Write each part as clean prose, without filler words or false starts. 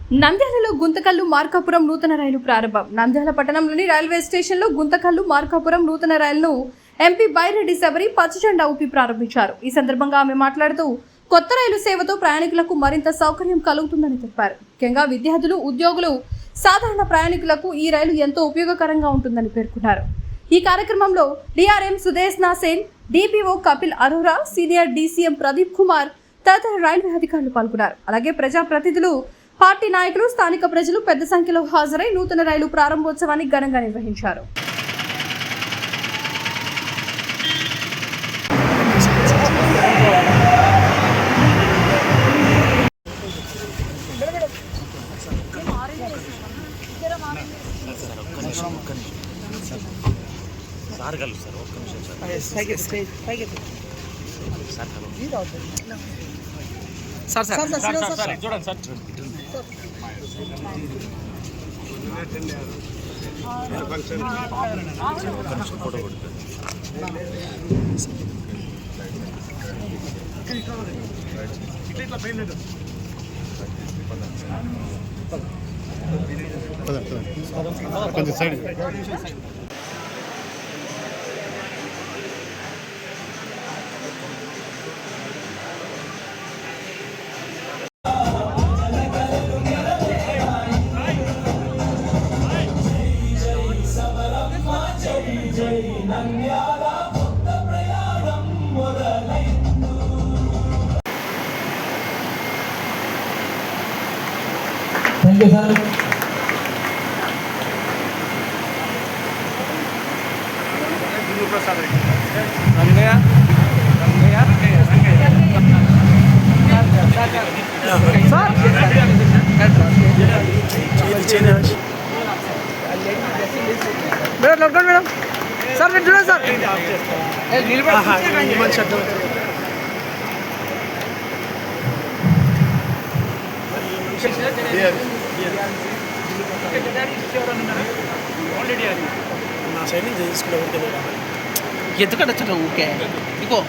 నంద్యాలలో గుంతకల్లు మార్కాపురం నూతన రైలు ప్రారంభం. నంద్యాల పట్టణంలోని రైల్వే స్టేషన్లో గుంతకల్లు మార్కాపురం నూతన రైలును ఎంపీ బైరెడ్డి శబరి పచ్చజెండా ఊపి ప్రారంభించారు. ఈ సందర్భంగా ఆమె మాట్లాడుతూ కొత్త రైలు సేవతో ప్రయాణికులకు మరింత సౌకర్యం కలుగుతుందని చెప్పారు. ముఖ్యంగా విద్యార్థులు, ఉద్యోగులు, సాధారణ ప్రయాణికులకు ఈ రైలు ఎంతో ఉపయోగకరంగా ఉంటుందని పేర్కొన్నారు. ఈ కార్యక్రమంలో DRM Sudeshna Sen, DPO Kapil Arora, senior DCM Pradeep Kumar తదితర రైల్వే అధికారులు పాల్గొన్నారు. అలాగే ప్రజాప్రతినిధులు, పార్టీ నాయకులు, స్థానిక ప్రజలు పెద్ద సంఖ్యలో హాజరై నూతన రైలు ప్రారంభోత్సవాన్ని ఘనంగా నిర్వహించారు. కొంచెం side Thank you, sir. Madam sir మీరు చూడండి సార్ ఎందుకంటే వచ్చా ఊకే ఇగో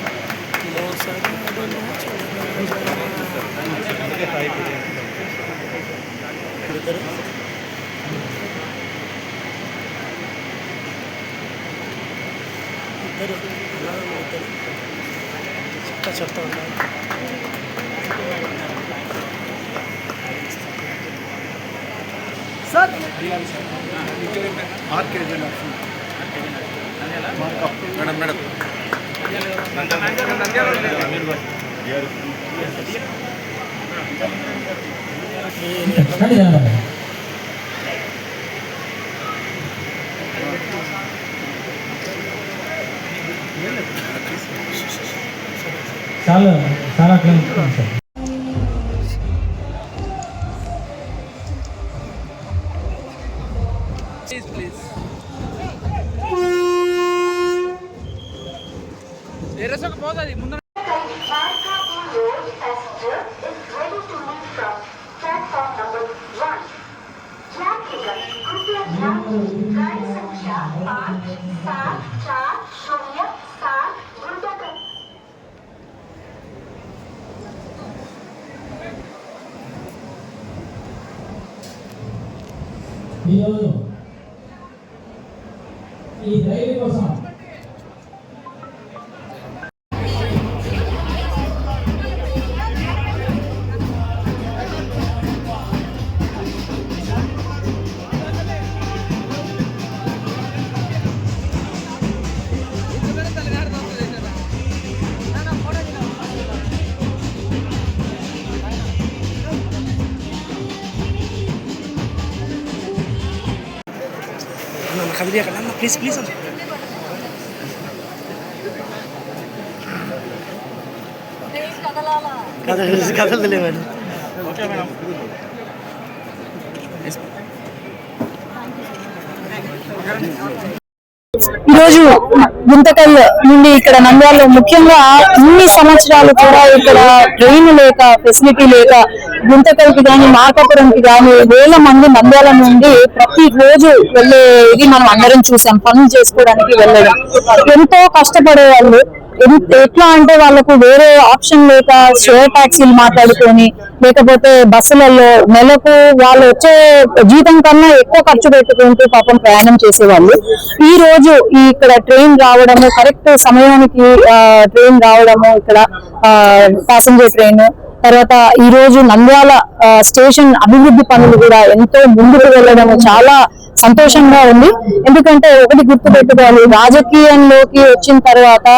చెప్తా సార్ మేడం మేడం చాలా చాలా సార్. ఈరోజు ఈ రైలు కోసం కదిలే అన్న ప్లీజ్ ప్లీజ్ కదలలే మేడం. Okay madam. ఈరోజు గుంతకల్ నుండి ఇక్కడ నంద్యాలలో ముఖ్యంగా ఇన్ని సంవత్సరాలు కూడా ఇక్కడ ట్రైన్ లేక, ఫెసిలిటీ లేక గుంతకల్కి గాని, మార్కాపురంకి గాని వేల మంది నంద్యాల నుండి ప్రతి రోజు వెళ్ళేది మనం అందరం చూసాం. పనులు చేసుకోవడానికి వెళ్ళడం ఎంతో కష్టపడే వాళ్ళు. ఎట్లా అంటే వాళ్ళకు వేరే ఆప్షన్ లేక షేర్ టాక్సీలు మాట్లాడుకొని లేకపోతే బస్సులలో నెలకు వాళ్ళు వచ్చే జీతం కన్నా ఎక్కువ ఖర్చు పెట్టుకుంటూ పాపం ప్రయాణం చేసేవాళ్ళు. ఈ రోజు ఇక్కడ ట్రైన్ రావడము, కరెక్ట్ సమయానికి ట్రైన్ రావడము, ఇక్కడ ప్యాసింజర్ ట్రైన్, తర్వాత ఈ రోజు నంద్యాల స్టేషన్ అభివృద్ధి పనులు కూడా ఎంతో ముందుకు వెళ్ళడం చాలా సంతోషంగా ఉంది. ఎందుకంటే ఒకటి గుర్తుపెట్టుకోవాలి, రాజకీయంలోకి వచ్చిన తర్వాత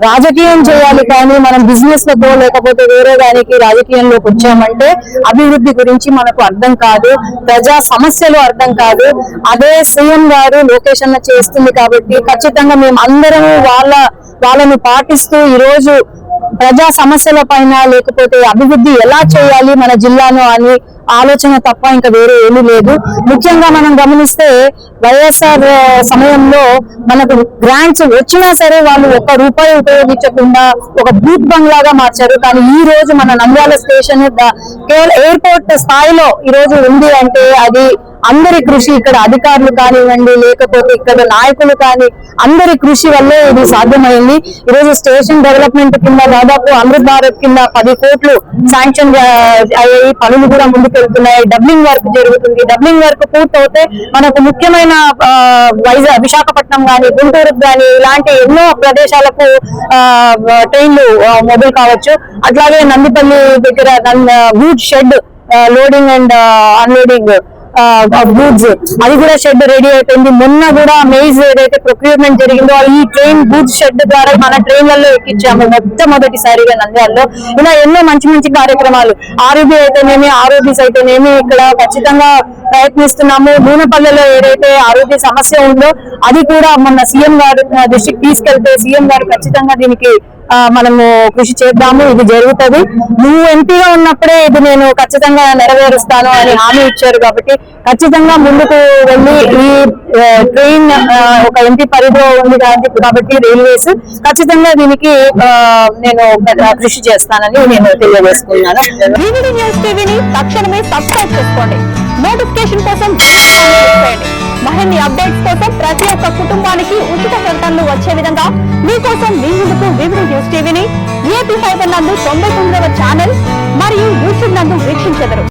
రాజకీయం చేయాలి కానీ మనం బిజినెస్ లతో లేకపోతే వేరే దానికి రాజకీయంలోకి వచ్చామంటే అభివృద్ధి గురించి మనకు అర్థం కాదు, ప్రజా సమస్యలు అర్థం కాదు. అదే సీఎం గారు లోకేష్ అన్న చేస్తుంది కాబట్టి ఖచ్చితంగా మేము అందరం వాళ్ళను పాటిస్తూ ఈ రోజు ప్రజా సమస్యల పైన లేకపోతే అభివృద్ధి ఎలా చేయాలి మన జిల్లాను అని ఆలోచన తప్ప ఇంకా వేరే ఏమీ లేదు. ముఖ్యంగా మనం గమనిస్తే వైఎస్ఆర్ సమయంలో మనకు గ్రాంట్స్ వచ్చినా సరే వాళ్ళు ₹1 ఉపయోగించకుండా ఒక బూత్ బంగ్లాగా మార్చారు. కానీ ఈ రోజు మన నంద్యాల స్టేషన్ కేవలం ఎయిర్పోర్ట్ స్థాయిలో ఈ రోజు ఉంది అంటే అది అందరి కృషి, ఇక్కడ అధికారులు కానివ్వండి లేకపోతే ఇక్కడ నాయకులు కానీ అందరి కృషి వల్లే ఇది సాధ్యమైంది. ఈరోజు స్టేషన్ డెవలప్మెంట్ కింద దాదాపు అమృత్ భారత్ కింద 10 కోట్లు శాంక్షన్ అయ్యాయి, పనులు కూడా ముందుకెళ్తున్నాయి. డబ్లింగ్ వర్క్ జరుగుతుంది. డబ్లింగ్ వర్క్ పూర్తవుతే మనకు ముఖ్యమైన విశాఖపట్నం కానీ గుంటూరుకు కానీ ఇలాంటి ఎన్నో ప్రదేశాలకు ట్రైన్లు మొబైల్ కావచ్చు. అట్లాగే నందిపల్లి దగ్గర goods shed loading and unloading goods అది కూడా షెడ్ రెడీ అయిపోయింది. మొన్న కూడా మెయిజ్ ఏదైతే ప్రొక్యూర్మెంట్ జరిగిందో ఈ ట్రైన్ గూడ్స్ షెడ్ ద్వారా మన ట్రైన్లలో ఎక్కించాము మొట్టమొదటిసారిగా నంద్యాలలో. ఇలా ఎన్నో మంచి మంచి కార్యక్రమాలు ఆరోగ్య అయితేనేమి ఆరోగ్యస్ అయితేనేమి ఇక్కడ ఖచ్చితంగా ప్రయత్నిస్తున్నాము. నూనెపల్లెలో ఏదైతే ఆరోగ్య సమస్య ఉందో అది కూడా మొన్న సీఎం గారు దృష్టికి తీసుకెళ్తే సీఎం గారు ఖచ్చితంగా దీనికి మనము కృషి చేద్దాము, ఇది జరుగుతుంది, నువ్వు ఎంపీగా ఉన్నప్పుడే ఇది నేను ఖచ్చితంగా నెరవేరుస్తాను అని హామీ ఇచ్చారు. కాబట్టి ఖచ్చితంగా ముందుకు వెళ్ళి ఈ ట్రైన్ ఒక ఎంపీ పరిధిలో ఉంది కాబట్టి రైల్వేస్ ఖచ్చితంగా దీనికి నేను కృషి చేస్తానని నేను తెలియజేస్తున్నాను. DVD న్యూస్ టీవీని తక్షణమే సబ్స్క్రైబ్ చేసుకోండి. నోటిఫికేషన్ కోసం మరిన్ని అప్డేట్స్ కోసం ప్రతి ఒక్క కుటుంబానికి ఉచిత ప్రకటనలు వచ్చే విధంగా మీకోసం మీ ముందుకు DVD న్యూస్ టీవీని ఏపీ ఫైబర్ నందు 99వ ఛానల్ మరియు యూట్యూబ్ నందు వీక్షించెదరు.